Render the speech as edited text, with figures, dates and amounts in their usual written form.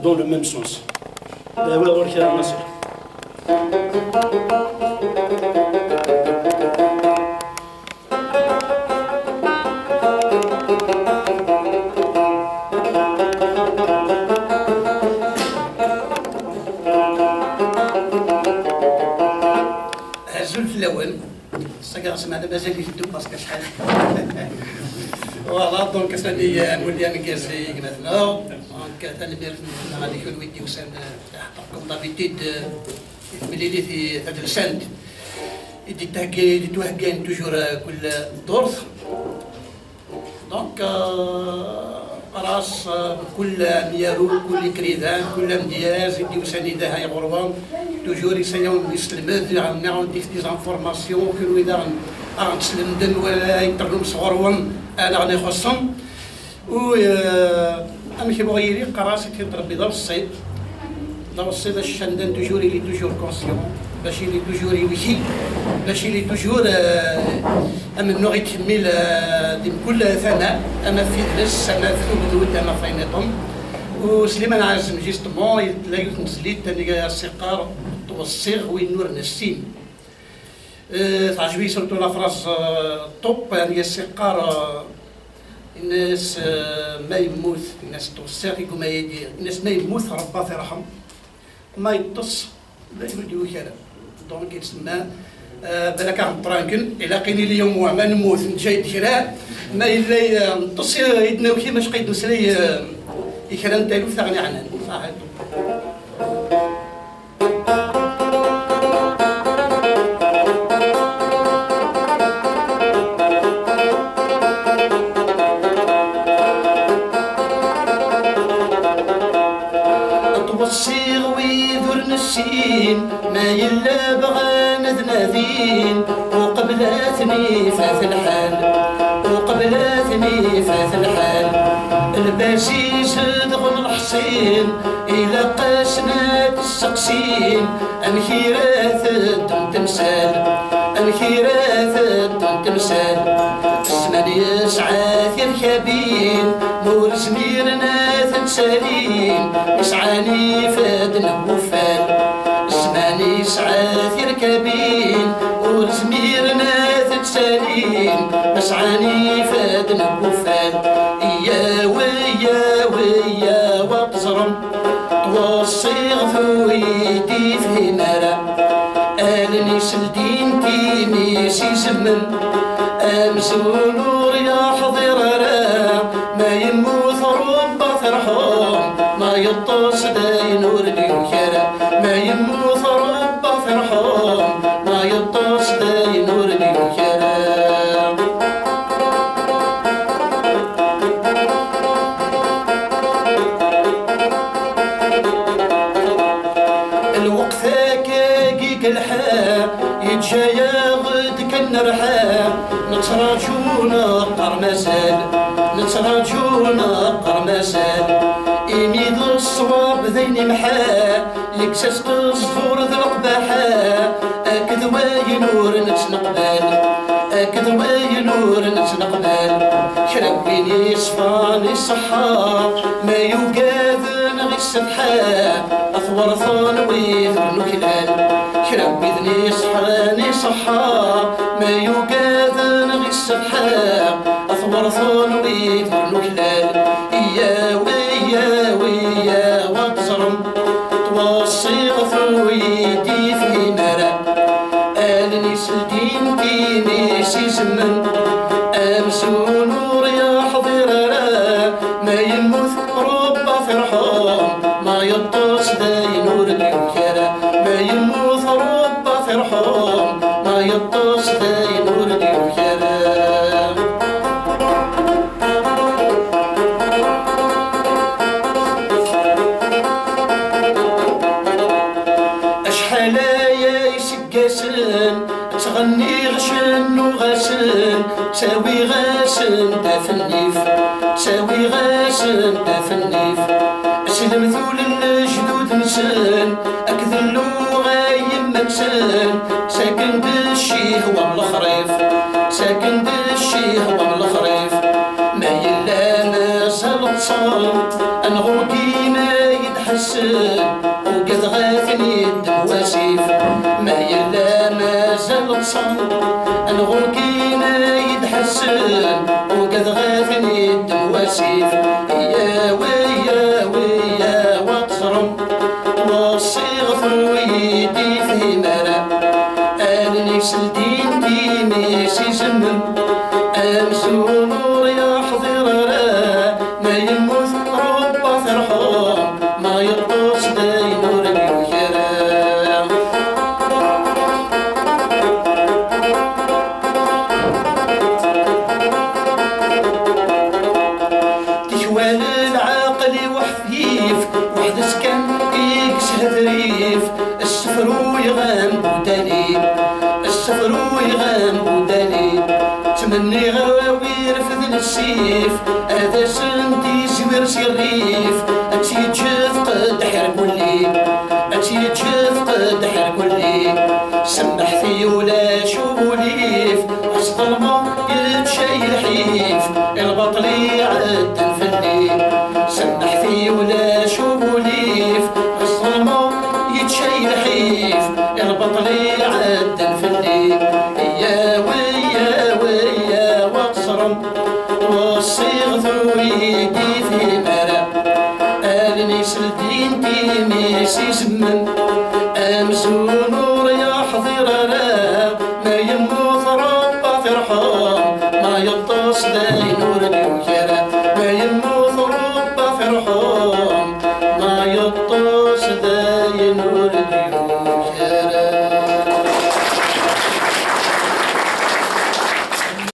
dans le même sens. الزلف الاول الصقر سمعنا مازال يهدو باسكو شحال فوالا دونك ثاني نولي انا كازي مثلا دونك ثاني غادي يكون ويدي وسام كوم دابيتيد ملي في هذا السند يدي تاكي توهكان توجور كل دورث دونك راس كل ميارو كل كريدان كل مدياز يدي وسانيده هاي غربان توجور يسيون يسلمد عن ديك دي زانفورماسيون كل ودا غنسلم دن ولا يطرم صغرون انا غادي نخصهم و انا كيبغي يري قراسي تضرب دار الصيد دار الصيد الشندان توجور لي توجور كونسيون باش لي توجور يوشي باش لي توجور اما نو غيتكمل ديال كل ثناء اما في درس اما في بدود اما فينيطهم وسليمان عازم جيستمون لا يتنزليت تاني السقار والصيغ وين نور نسين تعجبني سورتو لا فراس طوب يعني السقار الناس ما يموت الناس توصيغ يقول ما يدير الناس ما يموت ربي يرحم ما يطص لا يديو كلام دونك يتسمى بالك عم طرانكن الى قيني اليوم ما نموت نجي كرا ما الا نطص يدنا كيما شقيت نسري يكرا تالو ثاني عنان صحيح توصيغ ويذر نسين ما يلا بغانا ذناذين وقبلاتني فات الحال وقبلاتني فات الحال الباسيس دغن الحصين إلا قاسنا السقسين أمكيرات الدم تمثال أمكيرات الدم تمثال الزمان يسعى في الكابين نور زميرنا تنسالين يسعاني فاد نبوفال الزمان يسعى في الكابين نور زميرنا تنسالين يسعاني فاد نبوفال يا ويا ويا وقزرم توصيغ ثويدي في مرا آلني سلدين تيمي سيزمن أمزون رياح ضرارا ما يموت ربا فرحوم ما يطوس داين وردي وكرا ما يموت ربا فرحوم ما يطوس داين وردي وكرا الوقفة كاقيك الحا يتجايا غد كنرحا نتراجونا قرمسال نتراجونا قرمسال إميد الصواب ذيني محا يكسس قصفور ذا القباحا أكد وينور نتنقبال أكد وينور نتنقبال كراويني صفاني صحا ما يوقاذن غي السبحا أثور ثون ويذر نكلال كراويني صفاني صحا ما يوقاذن غي السبحا أثور ثون ويذر نكلال إيا ويا ويا وقزرم توصيغ ثويدي في مرا آلني سلدين كيني سيزمن أمسون ورياح ضرارا ما يموت ربا فرحوم ما يطوس داين وردي وكرا ما يموت ربا فرحوم ما يطوس داين وردي وكرا أشحالايا يسقاسن تغني غشن وغاسن ساوي غاسن دافنيف ساوي غاسن دافنيف اسلم ذول الجدود نسان اكذلو غايم مكسان ساكن بالشي هو الخريف ساكن بالشي هو الخريف ما يلا ما زال تصال انغو ديما يدحس يتحسن وقد غاثني الدواسيف ما يلا ما زال تصمت الغر كيما يتحسن وقد غاثني الدواسيف يا ويا ويا وتصرم والصيغ ويدي في مرا أنا سلدين ديني سيزمم أمسو نور يحضر راه ما يموت ربا فرحان ما يرقص داينور الوجراه تشوال العقل وحفيف وحد سكن يكسه ذريف السفر ويغام بوداني السفر ويغام بوداني تمني غاوي رفد السيف هذا سنتي زوير سيريف اتيجف قد حر كلي اتيجف قد حر كلي سمح في ولا شوليف عصد الماء يتشي الحيف البطلي عد نفلي سمح في ولا شوليف عصد الماء يتشي الحيف البطلي عد نفلي يا ويا ويا واقصرم والصيغ ذويدي في مرا ألني سلدين تيمي سيزمن أمسو نور يحضر لا ما يموت ربا فرحان ما يطاس داين